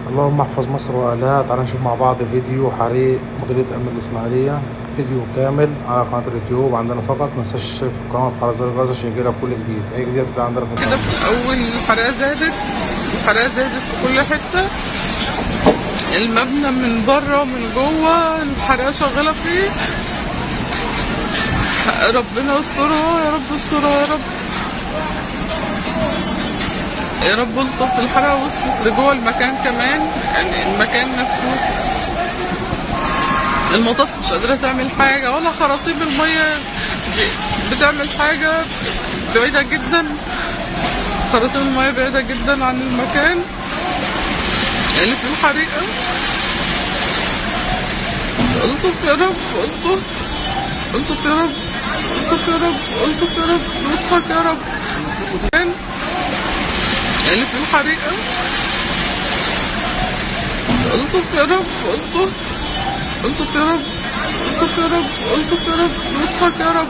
اللهم احفظ مصر واهلها. تعالى نشوف مع بعض فيديو حريق مديرية امن الاسماعيلية، فيديو كامل على قناة اليوتيوب عندنا فقط. متنساش تشترك في القناة وتفعل زر الجرس عشان يجيلك كل جديد. اي جديد هتلاقي عندنا في القناة. كده في الاول الحرارة زادت في كل حتة، المبنى من بره ومن جوه الحرارة شغالة فيه. ربنا يسترها يا رب، استرها يا رب، يا رب الطف. الحرارة وصلت لجوه المكان كمان، يعني المكان نفسه المطاف مش قادرة تعمل حاجة، ولا خراطيم المية بتعمل حاجة. بعيدة جدا، خراطيم المية بعيدة جدا عن المكان اللي فيه الحريقة. الطف يا رب، الطف، الطف يا رب، الطف يا رب، الطف يا رب، لطفك يا رب. اللي فيه الحريقة، الطف يا رب، الطف، الطف يا رب، الطف يا رب، الطف يا رب، لطفك يا رب.